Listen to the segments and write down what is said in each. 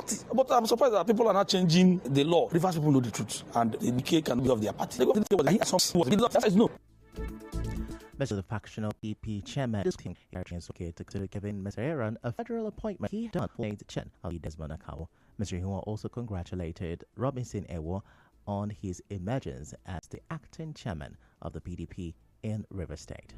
party. But I'm surprised that people are not changing the law. Rivers people know the truth, and the decay can be of their party. No. Mr. The factional EP chairman to Kevin Mr. Aaron a federal appointment he done for the Chen of the Desmond Akao. Mr. Hua also congratulated Robinson Ewo on his emergence as the acting chairman of the PDP in River State.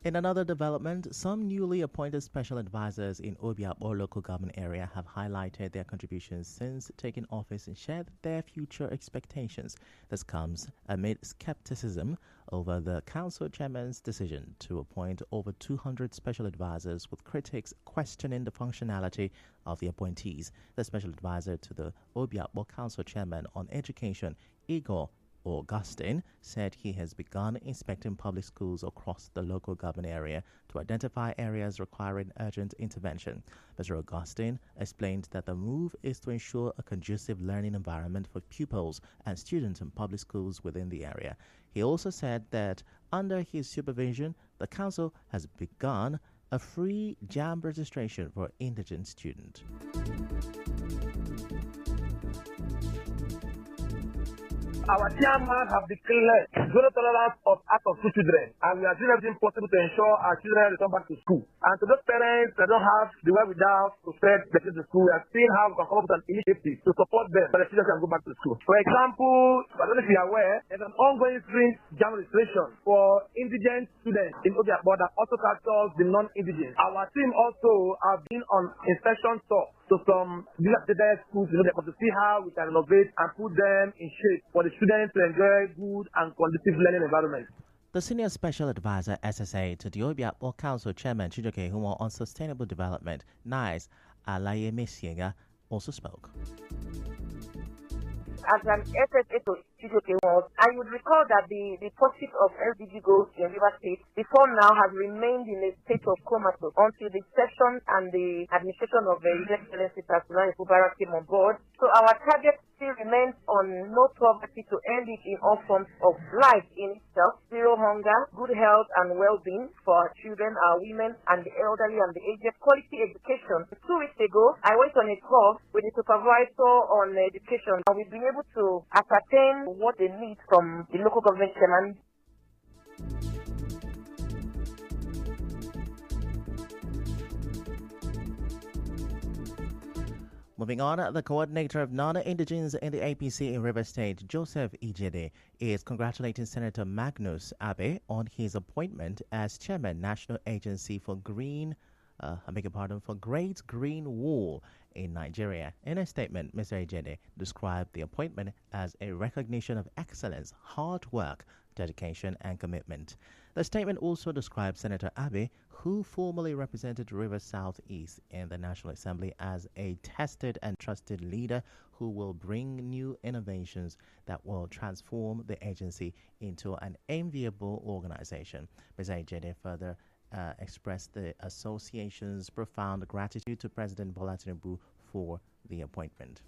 In another development, some newly appointed special advisors in Obiakpor local government area have highlighted their contributions since taking office and shared their future expectations. This comes amid skepticism over the council chairman's decision to appoint over 200 special advisors, with critics questioning the functionality of the appointees. The special advisor to the Obiakpor council chairman on education, Igor Augustine, said he has begun inspecting public schools across the local government area to identify areas requiring urgent intervention. Mr. Augustine explained that the move is to ensure a conducive learning environment for pupils and students in public schools within the area. He also said that under his supervision, the council has begun a free JAMB registration for indigent students. Our chairman have declared zero tolerance of acts of school children, and we are doing everything possible to ensure our children return back to school. And to those parents that don't have the wherewithal to send their children to school, we are seeing how we can come up with an initiative to support them so the children can go back to school. For example, I don't know if you are aware, there's an ongoing free JAMB registration for indigent students in Obiakpor that also captures the non-indigent. Our team also have been on inspection tour to some dilapidated schools in Obiakpor to see how we can renovate and put them in shape for the students to enjoy good and conducive learning environment. The Senior Special Advisor SSA to the Obiakpor Council Chairman Chijoke Humo on Sustainable Development, Nice Alaye Mesiega, also spoke. As an SSA to Chijoke Humo, I would recall that the pursuit of SDG goals in River State before now has remained in a state of comatose until the session and the administration of His Excellency President Mubarak came on board. So our target still remains on no poverty, to end it in all forms of life in itself, zero hunger, good health and well-being for our children, our women and the elderly and the aged, quality education. 2 weeks ago, I went on a call with the supervisor on education, and we've been able to ascertain what they need from the local government chairman. Moving on, the coordinator of non-indigenous in the APC in River State, Joseph Ijede, is congratulating Senator Magnus Abe on his appointment as chairman, National Agency for for Great Green Wall in Nigeria. In a statement, Mr. Ijede described the appointment as a recognition of excellence, hard work, dedication, and commitment. The statement also described Senator Abe, who formerly represented River Southeast in the National Assembly, as a tested and trusted leader who will bring new innovations that will transform the agency into an enviable organization. Mr. Ijede further expressed the association's profound gratitude to President Bola Tinubu for the appointment.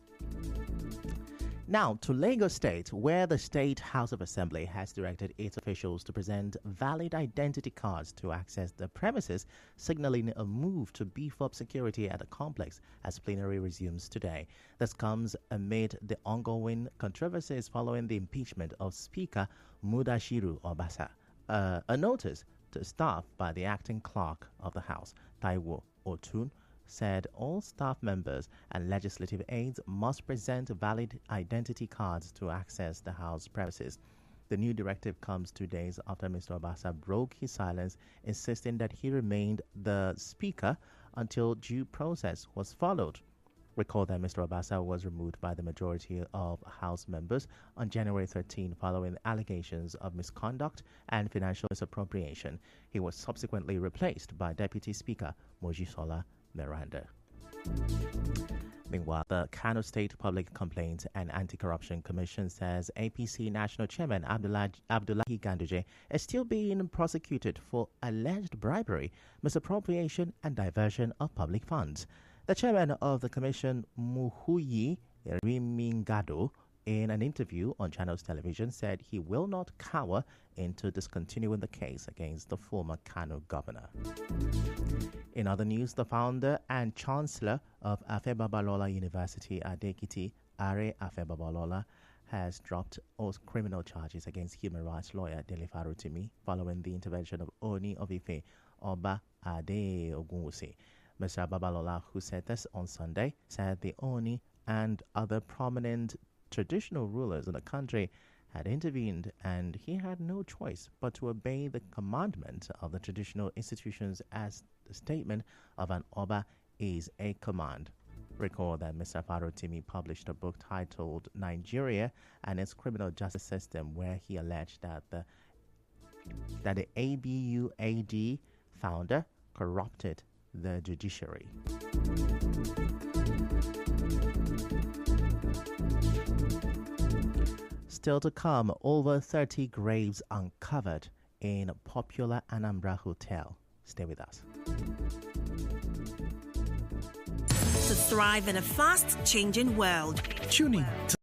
Now to Lagos State, where the State House of Assembly has directed its officials to present valid identity cards to access the premises, signaling a move to beef up security at the complex as plenary resumes today. This comes amid the ongoing controversies following the impeachment of Speaker Mudashiru Obasa. A notice to staff by the acting clerk of the House, Taiwo Otun, said all staff members and legislative aides must present valid identity cards to access the House premises. The new directive comes 2 days after Mr. Obasa broke his silence, insisting that he remained the Speaker until due process was followed. Recall that Mr. Obasa was removed by the majority of House members on January 13 following allegations of misconduct and financial misappropriation. He was subsequently replaced by Deputy Speaker Mojisola Miranda. Meanwhile, the Kano State Public Complaints and Anti-Corruption Commission says APC National Chairman Abdullahi Ganduje is still being prosecuted for alleged bribery, misappropriation, and diversion of public funds. The chairman of the commission, Muhuyi Rimingado, in an interview on Channels Television, said he will not cower into discontinuing the case against the former Kano governor. In other news, the founder and chancellor of Afe Babalola University, Adekiti, Are Afe Babalola, has dropped all criminal charges against human rights lawyer Dele Farotimi following the intervention of Oni of Ife, Oba Ade Ogunwusi. Mr. Babalola, who said this on Sunday, said the Oni and other prominent traditional rulers in the country had intervened and he had no choice but to obey the commandment of the traditional institutions, as the statement of an Oba is a command. Recall that Mr. Farotimi published a book titled Nigeria and its Criminal Justice System, where he alleged that the ABUAD founder corrupted the judiciary. Still to come, over 30 graves uncovered in popular Anambra hotel. Stay with us. To thrive in a fast-changing world. Tuning to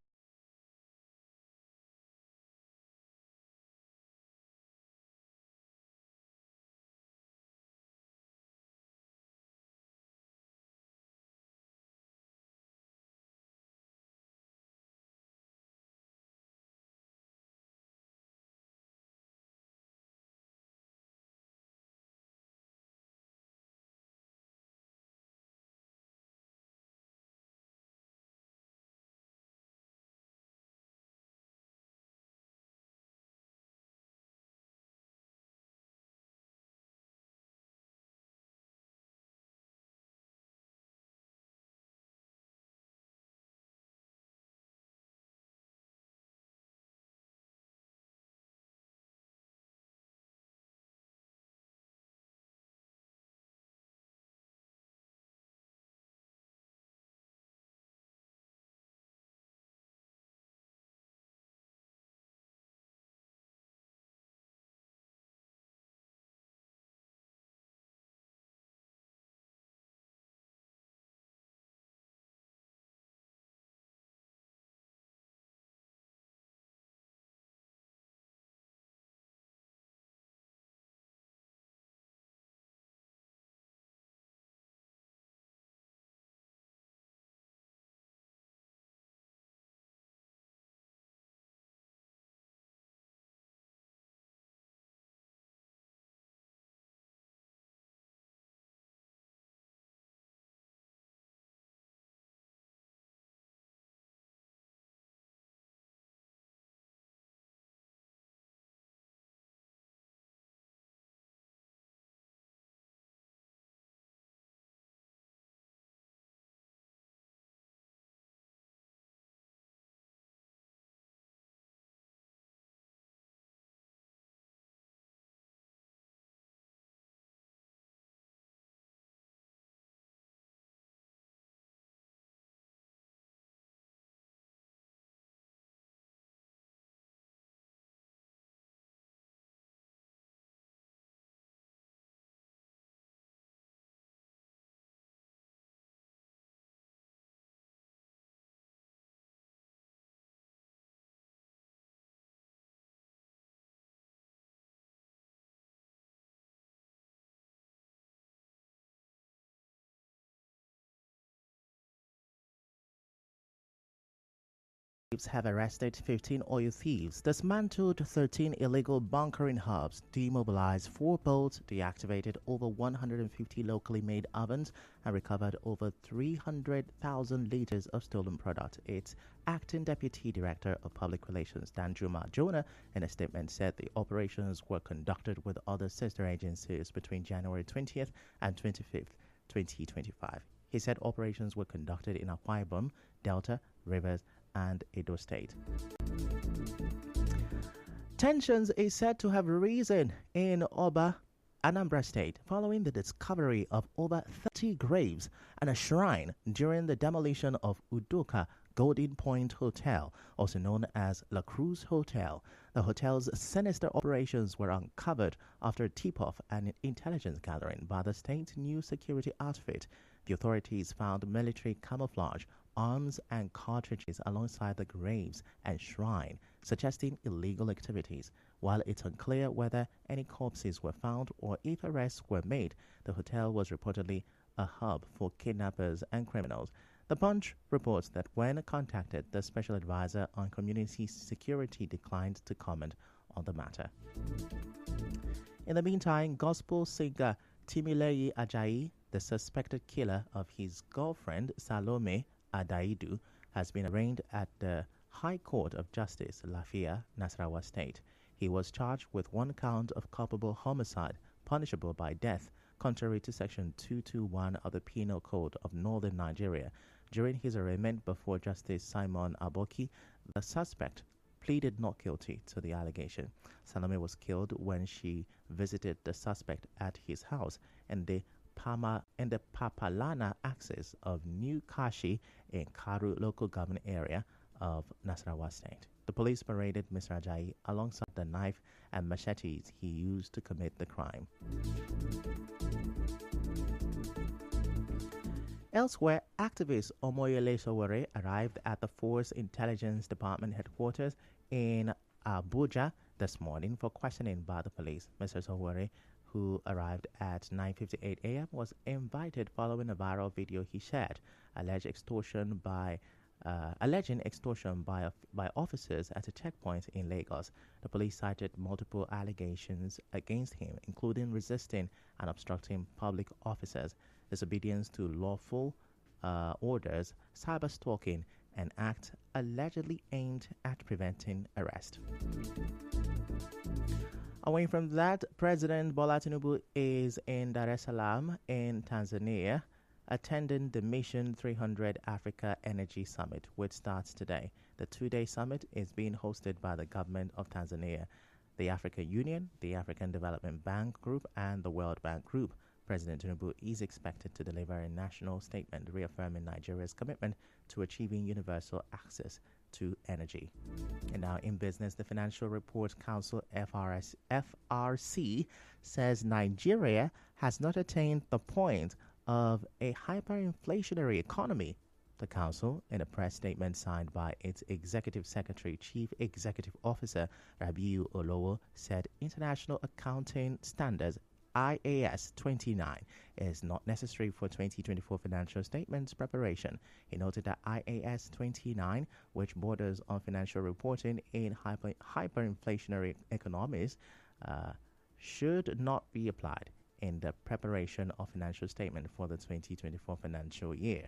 have arrested 15 oil thieves, dismantled 13 illegal bunkering hubs, demobilized 4 boats, deactivated over 150 locally made ovens, and recovered over 300,000 liters of stolen product. Its acting deputy director of public relations, Danjuma Jonah, in a statement said the operations were conducted with other sister agencies between January 20th and 25th, 2025. He said operations were conducted in Akwa Ibom, Delta, Rivers, and Edo State. Tensions is said to have risen in Oba, Anambra State, following the discovery of over 30 graves and a shrine during the demolition of Udoka Golden Point Hotel, also known as La Cruz Hotel. The hotel's sinister operations were uncovered after a tip-off and intelligence gathering by the state's new security outfit. The authorities found military camouflage, arms and cartridges alongside the graves and shrine, suggesting illegal activities. While it's unclear whether any corpses were found or if arrests were made, the hotel was reportedly a hub for kidnappers and criminals. The Punch reports that when contacted, the special advisor on community security declined to comment on the matter. In the meantime, gospel singer Timileyin Ajayi, the suspected killer of his girlfriend Salome Adaidu, has been arraigned at the High Court of Justice, Lafia, Nasarawa State. He was charged with one count of culpable homicide, punishable by death, contrary to Section 221 of the Penal Code of Northern Nigeria. During his arraignment before Justice Simon Aboki, the suspect pleaded not guilty to the allegation. Salome was killed when she visited the suspect at his house in the Papalana axis of New Kashi in Karu local government area of Nasarawa State. The police paraded Mr. Ajayi alongside the knife and machetes he used to commit the crime. Elsewhere, activist Omoyele Sowore arrived at the Force Intelligence Department headquarters in Abuja this morning for questioning by the police. Mr. Sowore, who arrived at 9:58 a.m., was invited following a viral video he shared, alleging extortion by officers at a checkpoint in Lagos. The police cited multiple allegations against him, including resisting and obstructing public officers, disobedience to lawful orders, cyber-stalking, and acts allegedly aimed at preventing arrest. Away from that, President Bola Tinubu is in Dar es Salaam in Tanzania, attending the Mission 300 Africa Energy Summit, which starts today. The two-day summit is being hosted by the government of Tanzania, the African Union, the African Development Bank Group, and the World Bank Group. President Tinubu is expected to deliver a national statement reaffirming Nigeria's commitment to achieving universal access to energy. And now in business, the Financial Reports Council FRC says Nigeria has not attained the point of a hyperinflationary economy. The council, in a press statement signed by its executive secretary, Chief Executive Officer Rabiu Olowo, said international accounting standards IAS 29 is not necessary for 2024 financial statements preparation. He noted that IAS 29, which borders on financial reporting in hyperinflationary economies, should not be applied in the preparation of financial statement for the 2024 financial year.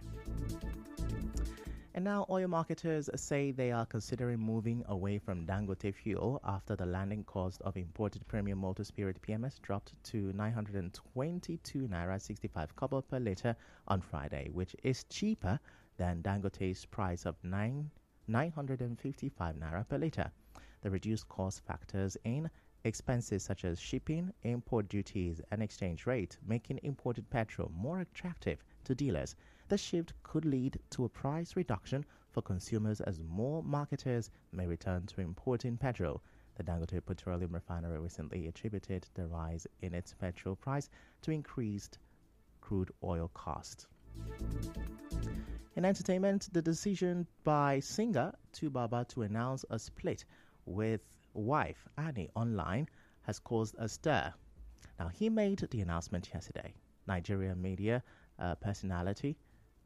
And now oil marketers say they are considering moving away from Dangote fuel after the landing cost of imported premium motor spirit PMS dropped to 922 naira 65 kobo per litre on Friday, which is cheaper than Dangote's price of 955 naira per litre. The reduced cost factors in expenses such as shipping, import duties, and exchange rate, making imported petrol more attractive to dealers. The shift could lead to a price reduction for consumers as more marketers may return to importing petrol. The Dangote Petroleum Refinery recently attributed the rise in its petrol price to increased crude oil cost. In entertainment, the decision by singer Tubaba to announce a split with wife Annie online has caused a stir. Now, he made the announcement yesterday. Nigerian media personality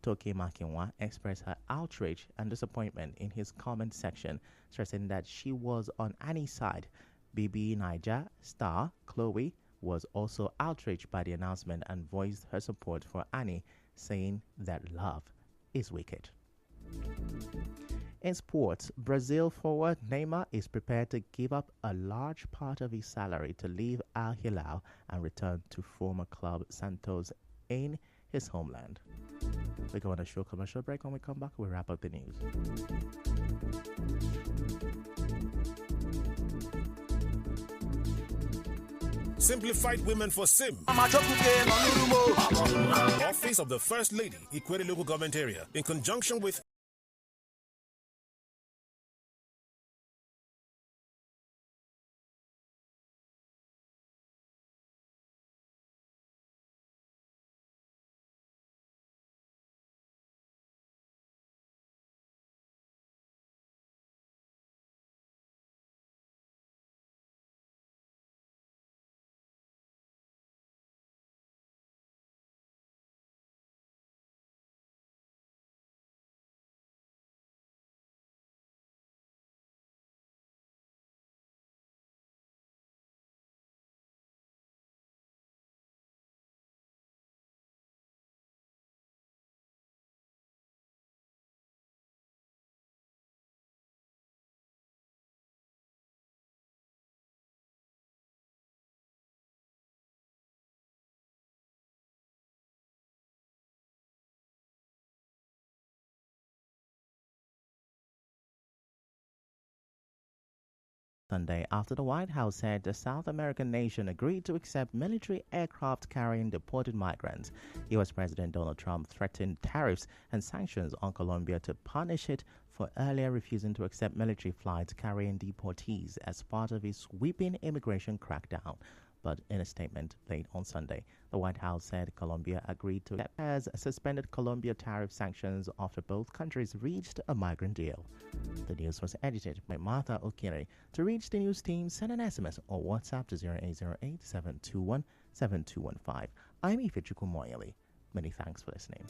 Toke Makinwa expressed her outrage and disappointment in his comment section, stressing that she was on Annie's side. BB Naija star Chloe was also outraged by the announcement and voiced her support for Annie, saying that love is wicked. In sports, Brazil forward Neymar is prepared to give up a large part of his salary to leave Al Hilal and return to former club Santos in his homeland. We go on a short commercial break. When we come back, we'll wrap up the news. Simplified Women for Sim. Office of the First Lady, Ikwere Local Government Area, in conjunction with Sunday after the White House said the South American nation agreed to accept military aircraft carrying deported migrants. U.S. President Donald Trump threatened tariffs and sanctions on Colombia to punish it for earlier refusing to accept military flights carrying deportees as part of his sweeping immigration crackdown. But in a statement late on Sunday, the White House said Colombia agreed to has suspended Colombia tariff sanctions after both countries reached a migrant deal. The news was edited by Martha Okiri. To reach the news team, send an SMS or WhatsApp to 0808-721-7215. I'm Ifechukwu Moyeli. Many thanks for listening.